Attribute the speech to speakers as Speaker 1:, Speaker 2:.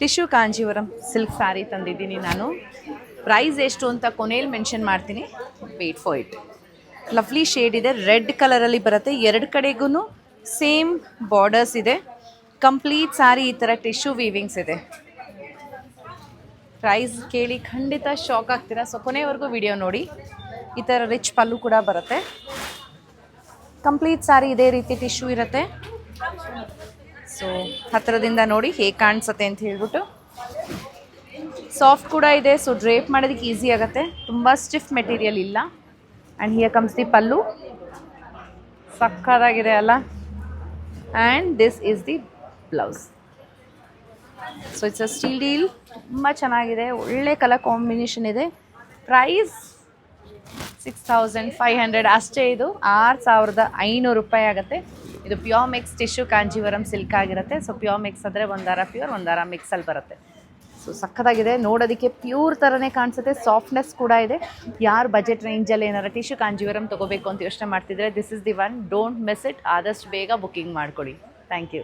Speaker 1: Tissue Kanjeevaram silk sari ತಂದಿದ್ದೀನಿ ನಾನು. Price ಎಷ್ಟು ಅಂತ ಕೊನೆಯಲ್ಲಿ ಮೆನ್ಷನ್ ಮಾಡ್ತೀನಿ, wait for it. Lovely shade ಇದೆ, ರೆಡ್ ಕಲರಲ್ಲಿ ಬರುತ್ತೆ. ಎರಡು ಕಡೆಗೂ ಸೇಮ್ ಬಾರ್ಡರ್ಸ್ ಇದೆ. ಕಂಪ್ಲೀಟ್ ಸ್ಯಾರಿ ಈ ಥರ ಟಿಶ್ಯೂ ವೀವಿಂಗ್ಸ್ ಇದೆ. ಪ್ರೈಸ್ ಕೇಳಿ ಖಂಡಿತ ಶಾಕ್ ಆಗ್ತೀರಾ. ಸೊ ಕೊನೆವರೆಗೂ ವಿಡಿಯೋ ನೋಡಿ. ಈ ಥರ ರಿಚ್ ಪಲ್ಲು ಕೂಡ ಬರುತ್ತೆ. ಕಂಪ್ಲೀಟ್ ಸ್ಯಾರಿ ಇದೇ ರೀತಿ ಟಿಶ್ಯೂ ಇರುತ್ತೆ. ಸೊ ಹತ್ತಿರದಿಂದ ನೋಡಿ ಹೇಗೆ ಕಾಣಿಸುತ್ತೆ ಅಂತ ಹೇಳ್ಬಿಟ್ಟು. ಸಾಫ್ಟ್ ಕೂಡ ಇದೆ, ಸೊ ಡ್ರೇಪ್ ಮಾಡೋದಕ್ಕೆ ಈಸಿ ಆಗುತ್ತೆ. ತುಂಬ ಸ್ಟಿಫ್ ಮೆಟೀರಿಯಲ್ ಇಲ್ಲ. ಆ್ಯಂಡ್ ಹಿಯರ್ ಕಮ್ಸ್ ದಿ ಪಲ್ಲು. ಸಕ್ಕತ್ತಾಗಿದೆ ಅಲ್ಲ. And this is the blouse. So it's a steel deal. ತುಂಬ ಚೆನ್ನಾಗಿದೆ, ಒಳ್ಳೆ ಕಲರ್ ಕಾಂಬಿನೇಷನ್ ಇದೆ. ಪ್ರೈಸ್ 6500 ಅಷ್ಟೇ. ಇದು 6500 ರೂಪಾಯಿ ಆಗುತ್ತೆ. ಇದು pure mix tissue Kanjeevaram silk ಆಗಿರುತ್ತೆ. ಸೊ ಪ್ಯೂರ್ ಮಿಕ್ಸ್ ಅಂದರೆ ಒಂದಾರ ಪ್ಯೂರ್ ಒಂದಾರ ಮಿಕ್ಸಲ್ಲಿ ಬರುತ್ತೆ. ಸೊ ಸಕ್ಕತ್ತಾಗಿದೆ, ನೋಡೋದಕ್ಕೆ ಪ್ಯೂರ್ ಥರನೇ ಕಾಣಿಸುತ್ತೆ. ಸಾಫ್ಟ್ನೆಸ್ ಕೂಡ ಇದೆ. ಯಾರು ಬಜೆಟ್ ರೇಂಜಲ್ಲಿ ಏನಾರು ಟಿಶ್ಯೂ ಕಾಂಜೀವರಂ ತೊಗೋಬೇಕು ಅಂತ ಯೋಚನೆ ಮಾಡ್ತಿದ್ರೆ this is the one. Don't miss it. ಆದಷ್ಟು ಬೇಗ ಬುಕ್ಕಿಂಗ್ ಮಾಡ್ಕೊಳ್ಳಿ. Thank you.